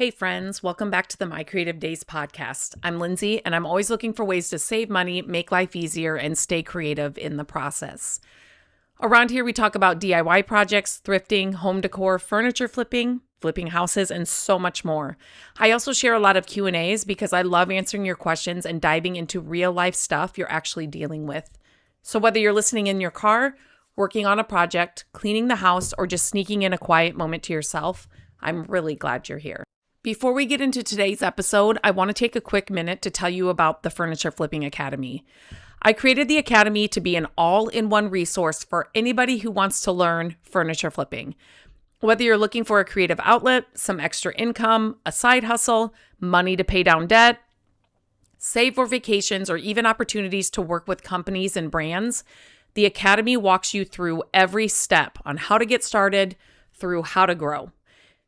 Hey friends, welcome back to the My Creative Days podcast. I'm Lindsay, and I'm always looking for ways to save money, make life easier, and stay creative in the process. Around here, we talk about DIY projects, thrifting, home decor, furniture flipping houses, and so much more. I also share a lot of Q&As because I love answering your questions and diving into real life stuff you're actually dealing with. So whether you're listening in your car, working on a project, cleaning the house, or just sneaking in a quiet moment to yourself, I'm really glad you're here. Before we get into today's episode, I want to take a quick minute to tell you about the Furniture Flipping Academy. I created the Academy to be an all-in-one resource for anybody who wants to learn furniture flipping. Whether you're looking for a creative outlet, some extra income, a side hustle, money to pay down debt, save for vacations, or even opportunities to work with companies and brands, the Academy walks you through every step on how to get started through how to grow.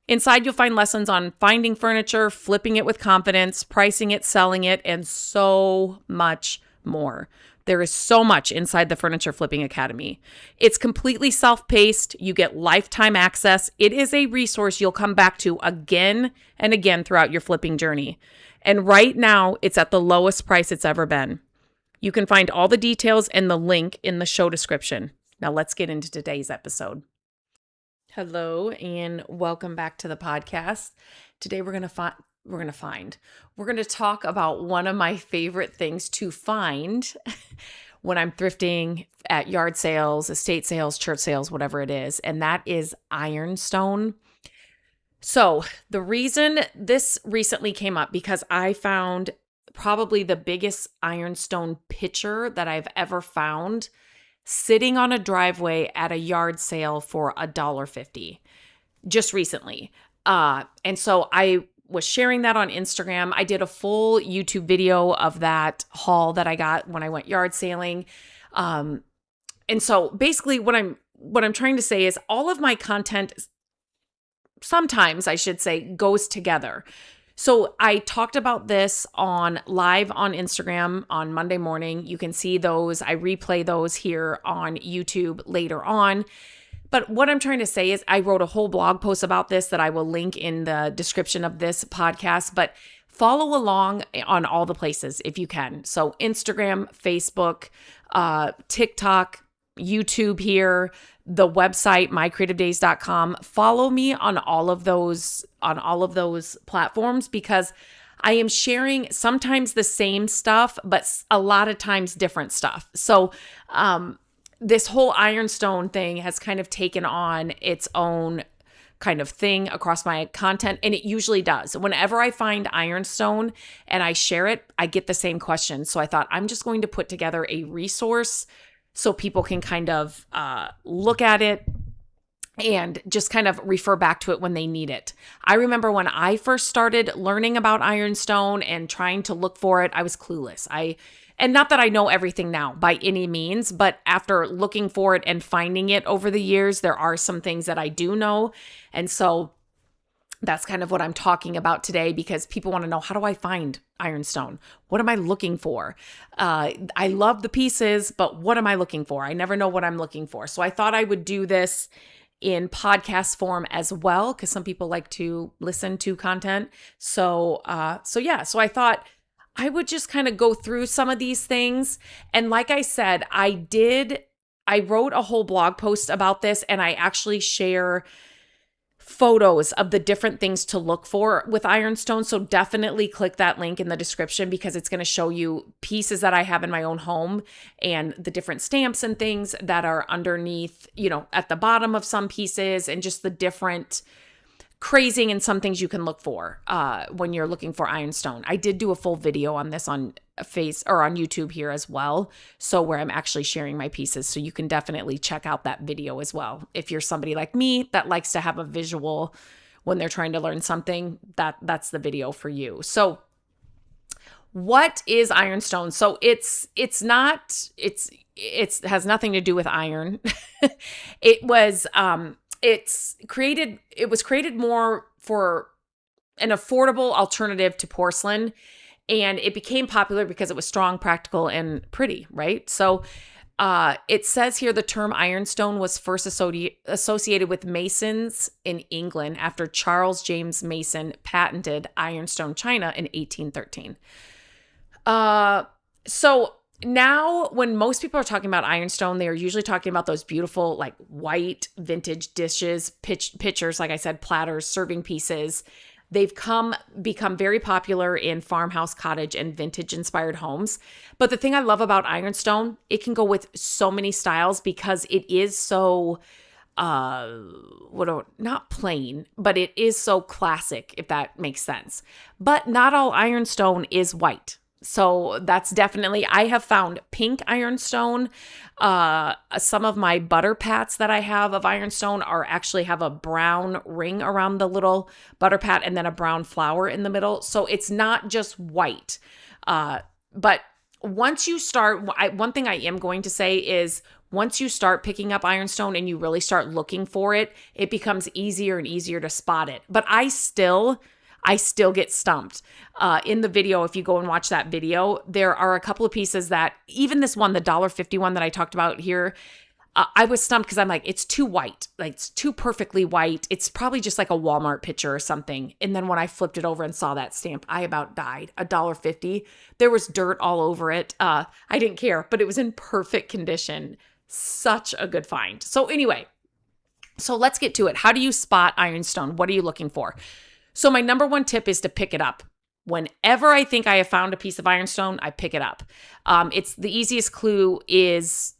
Inside, you'll find lessons on finding furniture, flipping it with confidence, pricing it, selling it, and so much more. There is so much inside the Furniture Flipping Academy. It's completely self-paced. You get lifetime access. It is a resource you'll come back to again and again throughout your flipping journey. And right now, it's at the lowest price it's ever been. You can find all the details and the link in the show description. Now let's get into today's episode. Hello and welcome back to the podcast. Today we're going to talk about one of my favorite things to find when I'm thrifting at yard sales, estate sales, church sales, whatever it is, and that is Ironstone. So the reason this recently came up because I found probably the biggest Ironstone pitcher that I've ever found sitting on a driveway at a yard sale for $1.50 just recently. And so I was sharing that on Instagram. I did a full YouTube video of that haul that I got when I went yard sailing. And so basically what I'm trying to say is all of my content, sometimes I should say, goes together. So I talked about this live on Instagram on Monday morning. You can see those. I replay those here on YouTube later on. But what I'm trying to say is I wrote a whole blog post about this that I will link in the description of this podcast, but follow along on all the places if you can. So Instagram, Facebook, TikTok, YouTube here, the website, mycreativedays.com. Follow me on all of those platforms because I am sharing sometimes the same stuff, but a lot of times different stuff. So, this whole Ironstone thing has kind of taken on its own kind of thing across my content, and it usually does. Whenever I find Ironstone and I share it, I get the same question. So I thought I'm just going to put together a resource so people can kind of look at it and just kind of refer back to it when they need it. I remember when I first started learning about Ironstone and trying to look for it, I was clueless. And not that I know everything now by any means, but after looking for it and finding it over the years, there are some things that I do know. And so that's kind of what I'm talking about today because people want to know, how do I find Ironstone? What am I looking for? I love the pieces, but what am I looking for? I never know what I'm looking for. So I thought I would do this in podcast form as well because some people like to listen to content. So I thought I would just kind of go through some of these things. And like I said, I wrote a whole blog post about this and I actually share photos of the different things to look for with Ironstone. So definitely click that link in the description because it's going to show you pieces that I have in my own home and the different stamps and things that are underneath, at the bottom of some pieces and just the different crazing and some things you can look for when you're looking for Ironstone. I did do a full video on this on on YouTube here as well. So where I'm actually sharing my pieces. So you can definitely check out that video as well. If you're somebody like me that likes to have a visual when they're trying to learn something, that's the video for you. So what is Ironstone? So it has nothing to do with iron. It was created more for an affordable alternative to porcelain, and it became popular because it was strong, practical, and pretty, right? So It says here the term ironstone was first associated with masons in England after Charles James Mason patented ironstone china in 1813. So now when most people are talking about ironstone, they are usually talking about those beautiful like white vintage dishes, pitchers, like I said, platters, serving pieces. They've become very popular in farmhouse, cottage, and vintage-inspired homes. But the thing I love about ironstone, it can go with so many styles because it is so, not plain, but it is so classic, if that makes sense. But not all ironstone is white. So that's definitely, I have found pink ironstone. Some of my butter pats that I have of ironstone actually have a brown ring around the little butter pat and then a brown flower in the middle. So it's not just white. But once you start, one thing I am going to say is once you start picking up ironstone and you really start looking for it, it becomes easier and easier to spot it. But I still get stumped. In the video, if you go and watch that video, there are a couple of pieces that, even this one, the $1.50 one that I talked about here, I was stumped because I'm like, it's too white. Like, it's too perfectly white. It's probably just like a Walmart picture or something. And then when I flipped it over and saw that stamp, I about died. $1.50. There was dirt all over it. I didn't care, but it was in perfect condition. Such a good find. So anyway, so let's get to it. How do you spot ironstone? What are you looking for? So my number one tip is to pick it up. Whenever I think I have found a piece of ironstone, I pick it up. It's the easiest clue is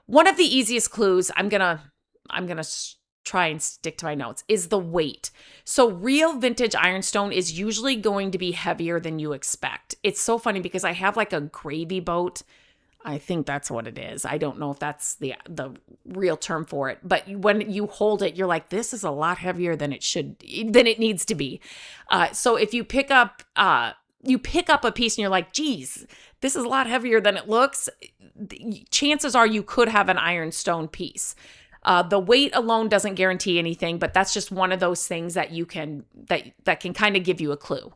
one of the easiest clues, I'm gonna try and stick to my notes, is the weight. So real vintage ironstone is usually going to be heavier than you expect. It's so funny because I have like a gravy boat. I think that's what it is. I don't know if that's the real term for it, but when you hold it, you're like, this is a lot heavier than it needs to be. So if you pick up a piece and you're like, geez, this is a lot heavier than it looks, chances are you could have an ironstone piece. The weight alone doesn't guarantee anything, but that's just one of those things that that can kind of give you a clue.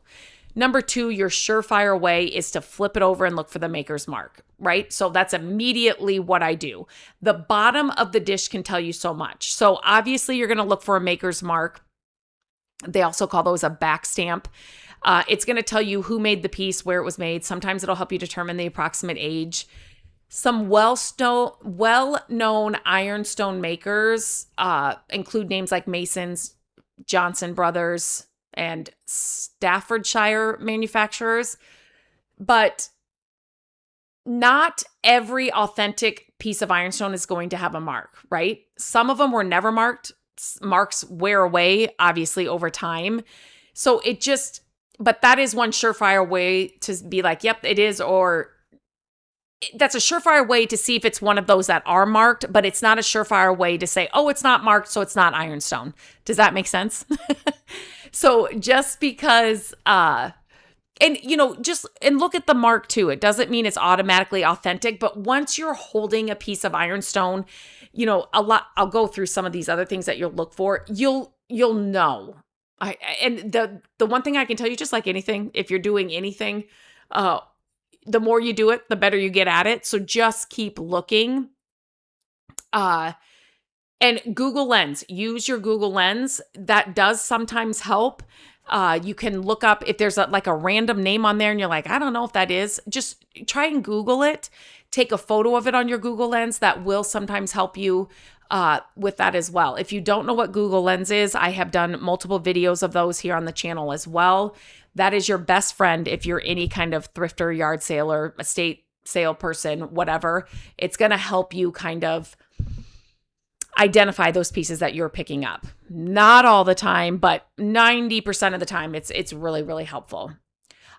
Number two, your surefire way is to flip it over and look for the maker's mark, right? So that's immediately what I do. The bottom of the dish can tell you so much. So obviously you're going to look for a maker's mark. They also call those a backstamp. It's going to tell you who made the piece, where it was made. Sometimes it'll help you determine the approximate age. Some well-known ironstone makers include names like Masons, Johnson Brothers, and Staffordshire manufacturers, but not every authentic piece of ironstone is going to have a mark, right? Some of them were never marked. Marks wear away, obviously, over time. So but that is one surefire way to be like, yep, it is, or that's a surefire way to see if it's one of those that are marked, but it's not a surefire way to say, oh, it's not marked, so it's not ironstone. Does that make sense? So just because, and look at the mark too. It doesn't mean it's automatically authentic, but once you're holding a piece of ironstone, I'll go through some of these other things that you'll look for. You'll know. And the one thing I can tell you, just like anything, if you're doing anything, the more you do it, the better you get at it. So just keep looking. And Google Lens, use your Google Lens. That does sometimes help. You can look up if there's a random name on there and you're like, I don't know if that is. Just try and Google it. Take a photo of it on your Google Lens. That will sometimes help you with that as well. If you don't know what Google Lens is, I have done multiple videos of those here on the channel as well. That is your best friend if you're any kind of thrifter, yard saler, estate sale person, whatever. It's going to help you kind of identify those pieces that you're picking up. Not all the time, but 90% of the time, it's really, really helpful.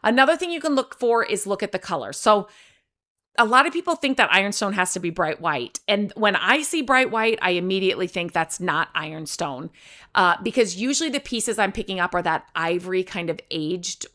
Another thing you can look for is look at the color. So a lot of people think that ironstone has to be bright white. And when I see bright white, I immediately think that's not ironstone. Because usually the pieces I'm picking up are that ivory kind of aged,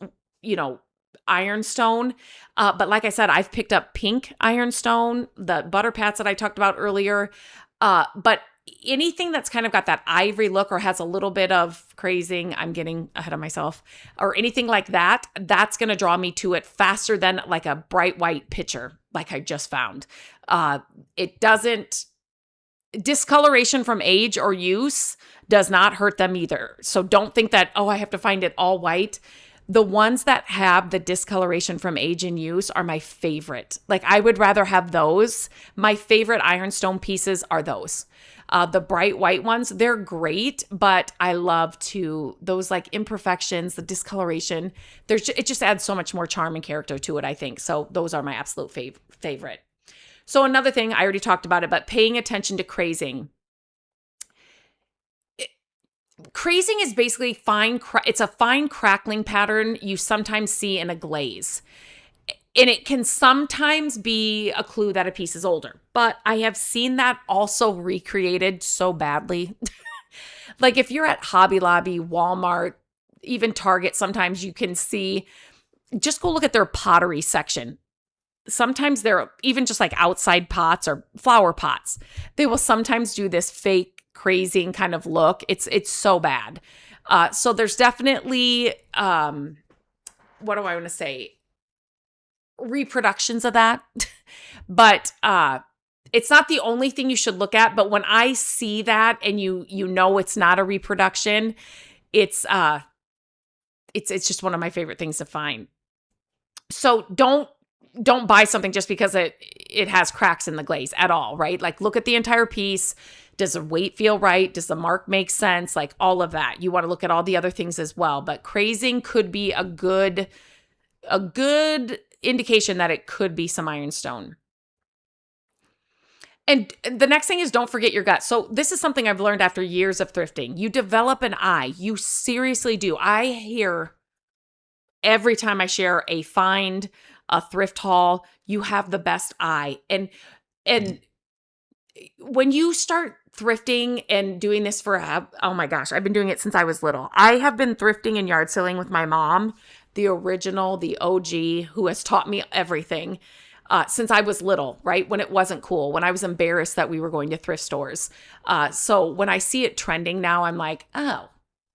ironstone. But like I said, I've picked up pink ironstone, the butter pats that I talked about earlier. But anything that's kind of got that ivory look or has a little bit of crazing, I'm getting ahead of myself, or anything like that, that's going to draw me to it faster than like a bright white picture like I just found. It doesn't, discoloration from age or use does not hurt them either. So don't think that, oh, I have to find it all white. The ones that have the discoloration from age and use are my favorite. Like I would rather have those. My favorite Ironstone pieces are those. The bright white ones, they're great, but I love those like imperfections, the discoloration. It just adds so much more charm and character to it, I think. So those are my absolute favorite. So another thing, I already talked about it, but paying attention to crazing. Crazing is basically it's a fine crackling pattern you sometimes see in a glaze. And it can sometimes be a clue that a piece is older. But I have seen that also recreated so badly. Like if you're at Hobby Lobby, Walmart, even Target, sometimes you can see, just go look at their pottery section. Sometimes they're even just like outside pots or flower pots. They will sometimes do this fake crazing kind of look. It's so bad. So there's definitely, what do I want to say? Reproductions of that. But it's not the only thing you should look at. But when I see that and you know it's not a reproduction, it's just one of my favorite things to find. So don't buy something just because it has cracks in the glaze at all, right? Like look at the entire piece. Does the weight feel right? Does the mark make sense? Like all of that. You want to look at all the other things as well. But crazing could be a good indication that it could be some ironstone. And the next thing is don't forget your gut. So this is something I've learned after years of thrifting. You develop an eye. You seriously do. I hear every time I share a find, a thrift haul, you have the best eye. And when you start thrifting and doing this oh my gosh, I've been doing it since I was little. I have been thrifting and yard selling with my mom, the original, the OG, who has taught me everything since I was little, right? When it wasn't cool, when I was embarrassed that we were going to thrift stores. So when I see it trending now, I'm like, oh,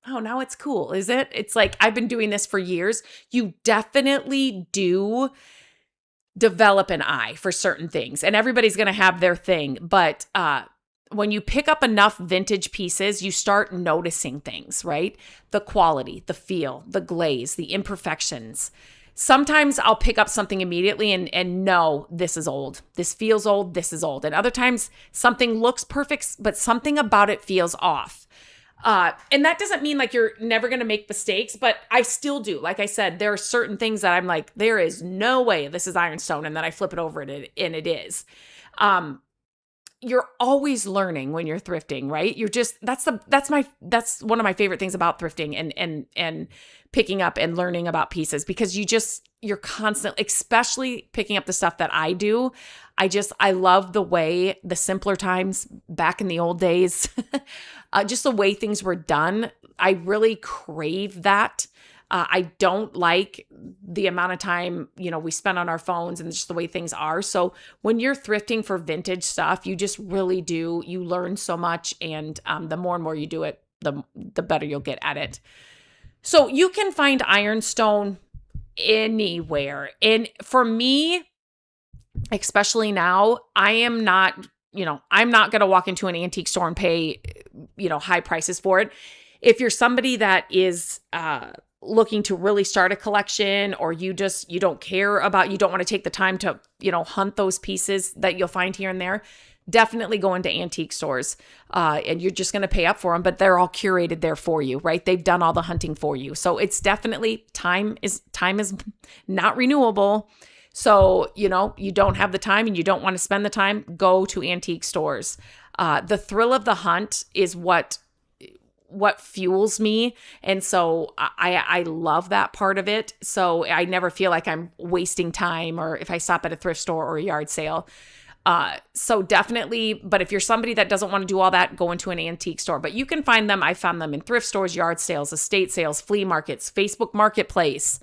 now it's cool, is it? It's like, I've been doing this for years. You definitely do develop an eye for certain things, and everybody's going to have their thing. But when you pick up enough vintage pieces, you start noticing things, right? The quality, the feel, the glaze, the imperfections. Sometimes I'll pick up something immediately and know this is old. This feels old. This is old. And other times something looks perfect, but something about it feels off. And that doesn't mean like you're never going to make mistakes, but I still do. Like I said, there are certain things that I'm like, there is no way this is Ironstone. And then I flip it over and it is. You're always learning when you're thrifting, right? That's one of my favorite things about thrifting and picking up and learning about pieces, because you're constantly, especially picking up the stuff that I do. I love the way the simpler times back in the old days, just the way things were done. I really crave that. I don't like the amount of time, we spend on our phones and just the way things are. So when you're thrifting for vintage stuff, you just really do. You learn so much. And the more and more you do it, the better you'll get at it. So you can find Ironstone anywhere. And for me, especially now, I'm not going to walk into an antique store and pay, high prices for it. If you're somebody that is looking to really start a collection, or you don't care about, you don't want to take the time to, hunt those pieces that you'll find here and there, definitely go into antique stores. And you're just going to pay up for them, but they're all curated there for you, right? They've done all the hunting for you. So it's definitely time is not renewable. So, you don't have the time and you don't want to spend the time, go to antique stores. The thrill of the hunt is what fuels me. And so I love that part of it. So I never feel like I'm wasting time, or if I stop at a thrift store or a yard sale. So definitely, but if you're somebody that doesn't want to do all that, go into an antique store. But you can find them. I found them in thrift stores, yard sales, estate sales, flea markets, Facebook Marketplace.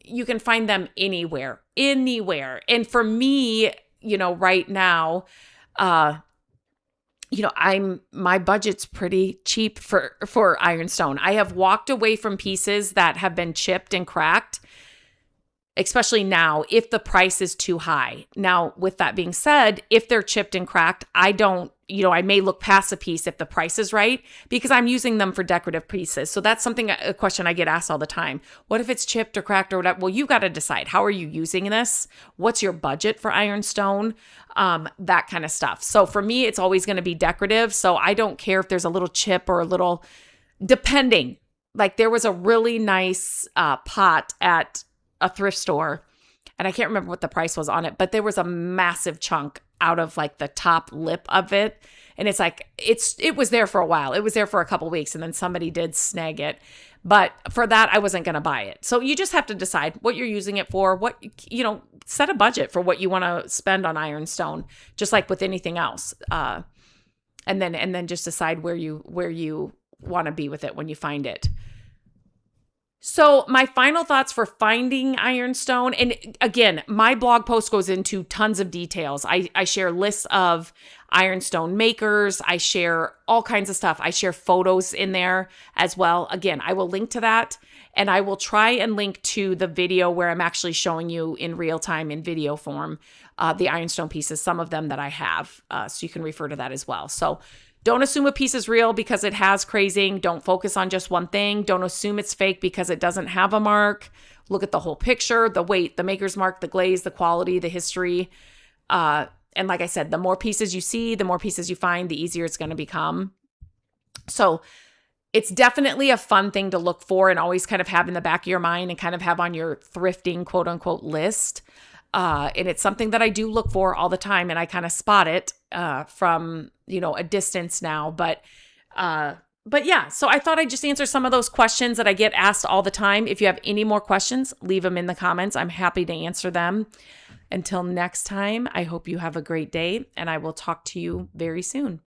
You can find them anywhere. And for me, right now, my budget's pretty cheap for Ironstone. I have walked away from pieces that have been chipped and cracked, especially now if the price is too high. Now, with that being said, if they're chipped and cracked, I may look past a piece if the price is right because I'm using them for decorative pieces. So that's a question I get asked all the time. What if it's chipped or cracked or whatever? Well, you got to decide, how are you using this? What's your budget for Ironstone? That kind of stuff. So for me, it's always going to be decorative. So I don't care if there's a little chip or a little, depending. Like there was a really nice pot at a thrift store, and I can't remember what the price was on it, but there was a massive chunk out of like the top lip of it. And it's like, it was there for a while. It was there for a couple weeks, and then somebody did snag it. But for that, I wasn't going to buy it. So you just have to decide what you're using it for, set a budget for what you want to spend on Ironstone, just like with anything else. And then just decide where you want to be with it when you find it. So my final thoughts for finding Ironstone, and again, my blog post goes into tons of details. I share lists of Ironstone makers. I share all kinds of stuff. I share photos in there as well. Again, I will link to that, and I will try and link to the video where I'm actually showing you in real time in video form the Ironstone pieces, some of them that I have, so you can refer to that as well. So don't assume a piece is real because it has crazing. Don't focus on just one thing. Don't assume it's fake because it doesn't have a mark. Look at the whole picture, the weight, the maker's mark, the glaze, the quality, the history. And like I said, the more pieces you see, the more pieces you find, the easier it's going to become. So it's definitely a fun thing to look for and always kind of have in the back of your mind and kind of have on your thrifting quote unquote list. And it's something that I do look for all the time, and I kind of spot it from, a distance now. But yeah, so I thought I'd just answer some of those questions that I get asked all the time. If you have any more questions, leave them in the comments. I'm happy to answer them. Until next time, I hope you have a great day, and I will talk to you very soon.